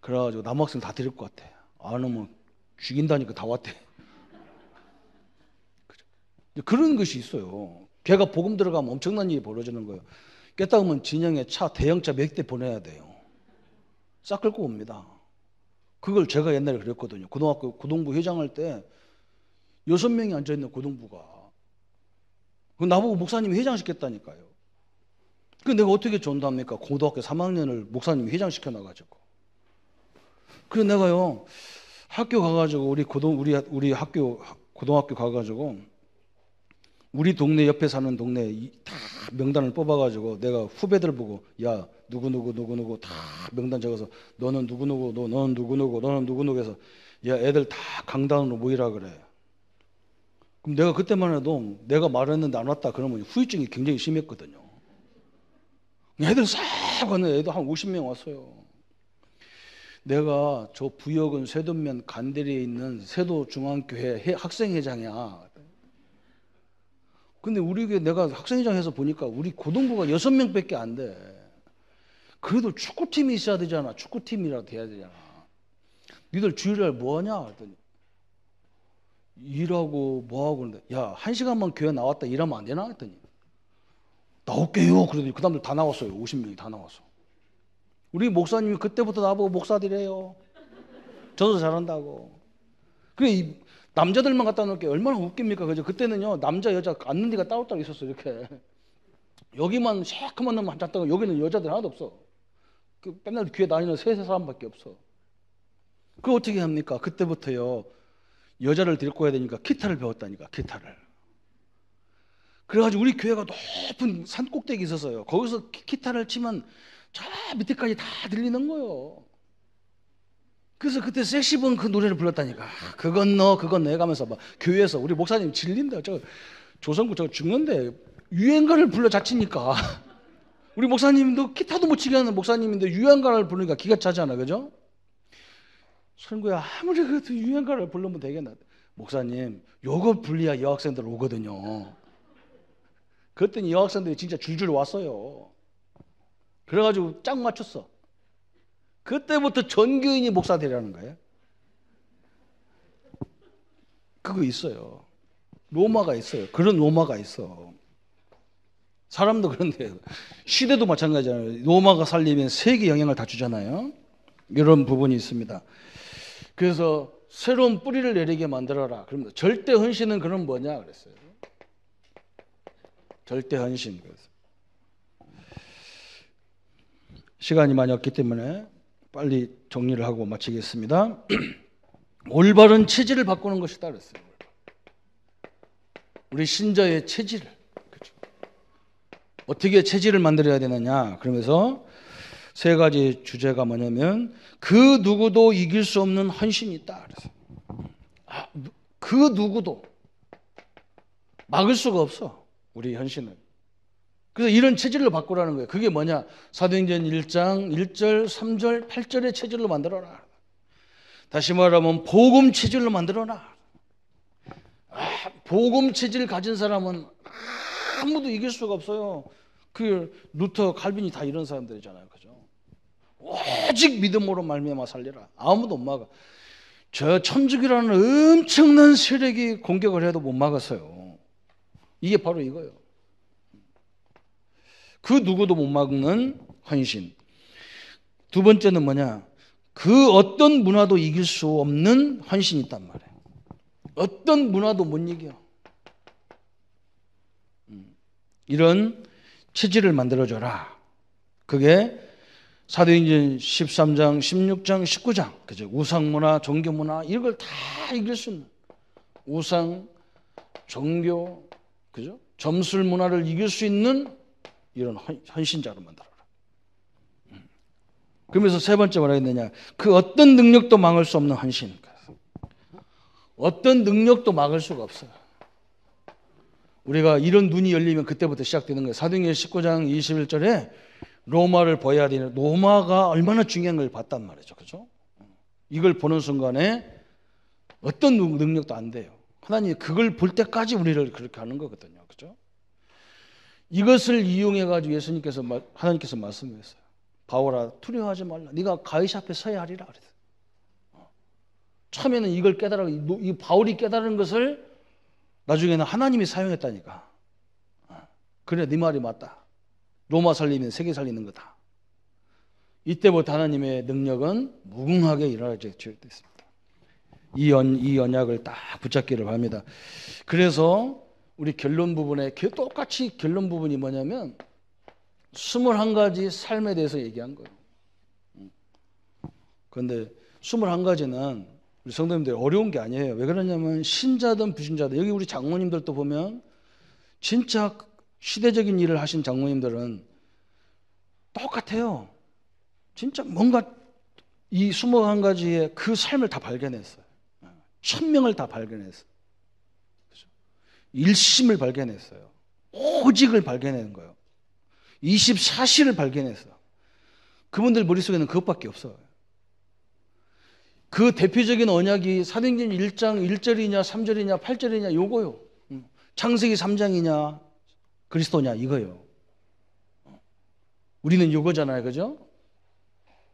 그래가지고 남학생 다 데릴 것 같아. 안 오면 죽인다니까 다 왔대. 그런 것이 있어요. 걔가 복음 들어가면 엄청난 일이 벌어지는 거예요. 깨닫으면 진영에 차 대형차 몇 대 보내야 돼요. 싹 긁고 옵니다. 그걸 제가 옛날에 그랬거든요. 고등학교 고등부 회장할 때 6명이 앉아있는 고등부가. 나보고 목사님이 회장시켰다니까요. 그 내가 어떻게 전도합니까? 고등학교 3학년을 목사님이 회장시켜놔가지고. 그래서 내가요 학교 가가지고 우리 학교 고등학교 가가지고 우리 동네 옆에 사는 동네 다 명단을 뽑아가지고 내가 후배들 보고 야 누구 다 명단 적어서 너는 누구누구 너는 누구누구 너는 누구누구 해서 야 애들 다 강단으로 모이라 그래. 그럼 내가 그때만 해도 내가 말했는데 안 왔다 그러면 후유증이 굉장히 심했거든요. 애들 싹 왔는데 애들 한 50명 왔어요. 내가 저 부여군 세돈면 간대리에 있는 세도중앙교회 학생회장이야. 근데 우리 교회 내가 학생회장 해서 보니까 우리 고등부가 6명밖에 안 돼. 그래도 축구팀이 있어야 되잖아. 축구팀이라도 돼야 되잖아. 니들 주일날 뭐하냐? 그랬더니 일하고 뭐하고 그러는데 야 1시간만 교회 나왔다 일하면 안 되나? 했더니 나올게요. 그러더니 그 다음들 다 나왔어요. 50명이 다 나왔어. 우리 목사님이 그때부터 나보고 목사들이래요. 저도 잘한다고. 그래 남자들만 갖다 놓을게 얼마나 웃깁니까? 그죠? 그때는요 남자 여자 앉는 데가 따로따로 있었어. 이렇게 여기만 새까만 놈만 앉았다가 여기는 여자들 하나도 없어. 그 맨날 교회 다니는 세 사람밖에 없어. 그걸 어떻게 합니까? 그때부터요 여자를 데리고 와야 되니까 기타를 배웠다니까. 기타를. 그래가지고 우리 교회가 높은 산 꼭대기 있었어요. 거기서 기타를 치면 저 밑에까지 다 들리는 거예요. 그래서 그때 섹시본 그 노래를 불렀다니까. 그건 너 해가면서 막 교회에서 우리 목사님 질린다. 저 조선구 저 죽는데 유행가를 불러 자치니까. 우리 목사님도 기타도 못 치게 하는 목사님인데 유행가를 부르니까 기가 차잖아. 그죠? 선구야 아무리 그래도 유행가를 부르면 되겠나. 목사님 요거 불리야 여학생들 오거든요. 그랬더니 여학생들이 진짜 줄줄 왔어요. 그래가지고 짝 맞췄어. 그때부터 전교인이 목사 되라는 거예요. 그거 있어요. 로마가 있어요. 그런 로마가 있어. 사람도 그런데 시대도 마찬가지잖아요. 로마가 살리면 세계 영향을 다 주잖아요. 이런 부분이 있습니다. 그래서 새로운 뿌리를 내리게 만들어라. 그러면 절대 헌신은 그럼 뭐냐 그랬어요. 절대 헌신. 시간이 많이 없기 때문에 빨리 정리를 하고 마치겠습니다. 올바른 체질을 바꾸는 것이다 그랬어요. 우리 신자의 체질을. 그렇죠. 어떻게 체질을 만들어야 되느냐. 그러면서 세 가지 주제가 뭐냐면 그 누구도 이길 수 없는 헌신이 있다 그랬어요. 그 누구도 막을 수가 없어. 우리 헌신을. 그래서 이런 체질로 바꾸라는 거예요. 그게 뭐냐? 사도행전 1장 1절, 3절, 8절의 체질로 만들어라. 다시 말하면 복음 체질로 만들어라. 복음 체질 가진 사람은 아무도 이길 수가 없어요. 그 루터, 칼빈이 다 이런 사람들이잖아요. 그죠? 오직 믿음으로 말미암아 살리라. 아무도 못 막아. 저 천주교라는 엄청난 세력이 공격을 해도 못 막았어요. 이게 바로 이거예요. 그 누구도 못 막는 헌신. 두 번째는 뭐냐? 그 어떤 문화도 이길 수 없는 헌신이 있단 말이에요. 어떤 문화도 못 이겨. 이런 체질을 만들어줘라. 그게 사도행전 13장, 16장, 19장. 그죠? 우상문화, 종교문화 이런 걸 다 이길 수 있는 우상, 종교, 그죠? 점술 문화를 이길 수 있는 이런 헌신자로 만들어라. 그러면서 세 번째 뭐라 했느냐? 그 어떤 능력도 막을 수 없는 헌신. 어떤 능력도 막을 수가 없어요. 우리가 이런 눈이 열리면 그때부터 시작되는 거예요. 사도행전 19장 21절에 로마를 보여야 되는, 로마가 얼마나 중요한 걸 봤단 말이죠. 그죠? 이걸 보는 순간에 어떤 능력도 안 돼요. 하나님이 그걸 볼 때까지 우리를 그렇게 하는 거거든요. 그죠? 이것을 이용해 가지고 예수님께서, 하나님께서 말씀하셨어요. 바울아, 두려워하지 말라. 네가 가이사 앞에 서야 하리라 그랬어요. 처음에는 이걸 깨달아, 이 바울이 깨달은 것을 나중에는 하나님이 사용했다니까. 그래, 네 말이 맞다. 로마 살리면 세계 살리는 거다. 이때부터 하나님의 능력은 무궁하게 일어나게 됐습니다. 이 언약을 딱 붙잡기를 바랍니다. 그래서 우리 결론 부분에 똑같이 결론 부분이 뭐냐면 21가지 삶에 대해서 얘기한 거예요. 그런데 21가지는 우리 성도님들 어려운 게 아니에요. 왜 그러냐면 신자든 불신자든, 여기 우리 장로님들도 보면 진짜 시대적인 일을 하신 장로님들은 똑같아요. 진짜 뭔가 이 21가지의 그 삶을 다 발견했어요. 천명을 다 발견했어요. 일심을 발견했어요. 오직을 발견한 거예요. 24시를 발견했어요. 그분들 머릿속에는 그것밖에 없어요. 그 대표적인 언약이 사도행전 1장 1절이냐 3절이냐 8절이냐 요거요. 창세기 3장이냐 그리스도냐 이거요. 우리는 요거잖아요. 그죠?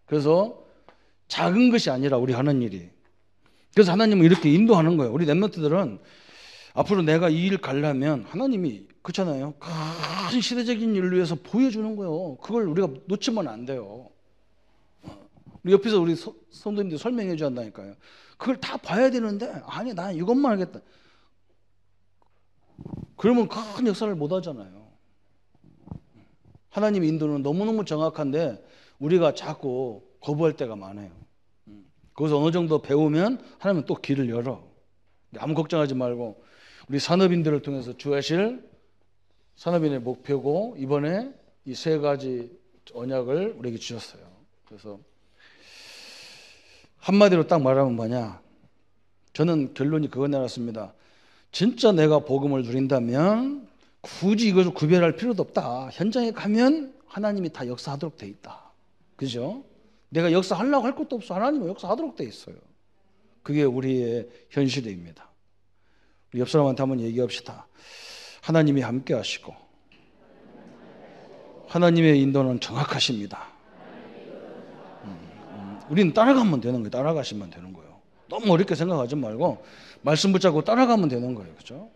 그래서 작은 것이 아니라 우리 하는 일이. 그래서 하나님은 이렇게 인도하는 거예요. 우리 랩런트들은 앞으로 내가 이 일 가려면 하나님이 그렇잖아요. 큰 시대적인 일을 위해서 보여주는 거예요. 그걸 우리가 놓치면 안 돼요. 우리 옆에서 우리 성도님들 설명해 줘야 한다니까요. 그걸 다 봐야 되는데 아니 난 이것만 하겠다. 그러면 큰 역사를 못 하잖아요. 하나님의 인도는 너무너무 정확한데 우리가 자꾸 거부할 때가 많아요. 거기서 어느 정도 배우면 하나님은 또 길을 열어. 아무 걱정하지 말고 우리 산업인들을 통해서 주하실 산업인의 목표고 이번에 이 3가지 언약을 우리에게 주셨어요. 그래서 한마디로 딱 말하면 뭐냐? 저는 결론이 그거 내놨습니다. 진짜 내가 복음을 누린다면 굳이 이것을 구별할 필요도 없다. 현장에 가면 하나님이 다 역사하도록 돼 있다. 그죠? 내가 역사하려고 할 것도 없어. 하나님은 역사하도록 돼 있어요. 그게 우리의 현실입니다. 우리 옆 사람한테 한번 얘기합시다. 하나님이 함께 하시고 하나님의 인도는 정확하십니다. 우리는 따라가면 되는 거예요. 따라가시면 되는 거예요. 너무 어렵게 생각하지 말고 말씀 붙잡고 따라가면 되는 거예요. 그렇죠?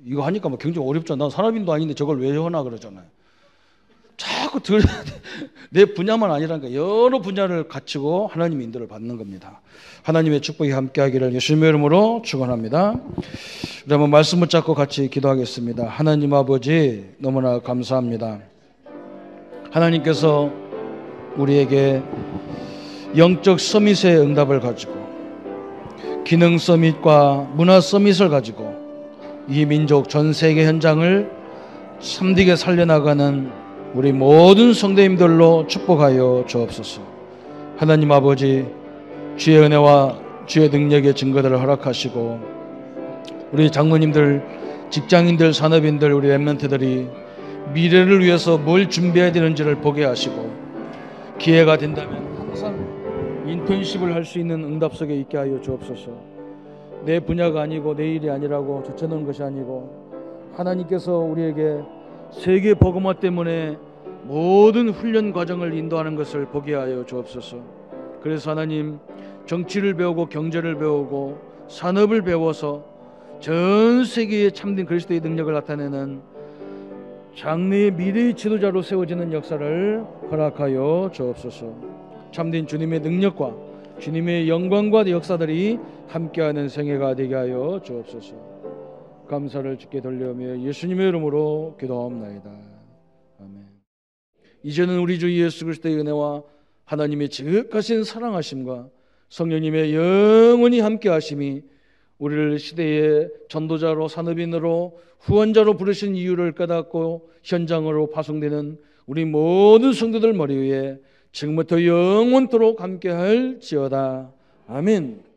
이거 하니까 뭐 굉장히 어렵잖아. 난 산업인도 아닌데 저걸 왜 하나 그러잖아요. 자꾸 들어야 돼. 내 분야만 아니라니까 여러 분야를 갖추고 하나님의 인도를 받는 겁니다. 하나님의 축복이 함께하기를 예수님의 이름으로 축원합니다. 우리 한번 말씀 붙잡고 같이 기도하겠습니다. 하나님 아버지 너무나 감사합니다. 하나님께서 우리에게 영적 서밋의 응답을 가지고 기능 서밋과 문화 서밋을 가지고 이 민족 전 세계 현장을 참되게 살려나가는 우리 모든 성도님들로 축복하여 주옵소서. 하나님 아버지 주의 은혜와 주의 능력의 증거들을 허락하시고 우리 장로님들, 직장인들, 산업인들, 우리 랩런트들이 미래를 위해서 뭘 준비해야 되는지를 보게 하시고, 기회가 된다면 항상 인턴십을 할 수 있는 응답석에 있게 하여 주옵소서. 내 분야가 아니고 내 일이 아니라고 젖혀놓은 것이 아니고, 하나님께서 우리에게 세계 복음화 때문에 모든 훈련 과정을 인도하는 것을 보게 하여 주옵소서. 그래서 하나님, 정치를 배우고 경제를 배우고 산업을 배워서 전 세계에 참된 그리스도의 능력을 나타내는 장래의 미래의 지도자로 세워지는 역사를 허락하여 주옵소서. 참된 주님의 능력과 주님의 영광과 역사들이 함께하는 생애가 되게 하여 주옵소서. 감사를 주께 돌려며 예수님의 이름으로 기도하옵나이다. 아멘. 이제는 우리 주 예수 그리스도의 은혜와 하나님의 지극하신 사랑하심과 성령님의 영원히 함께하심이 우리를 시대의 전도자로, 산업인으로, 후원자로 부르신 이유를 깨닫고 현장으로 파송되는 우리 모든 성도들 머리 위에 지금부터 영원토록 함께할지어다. 아멘.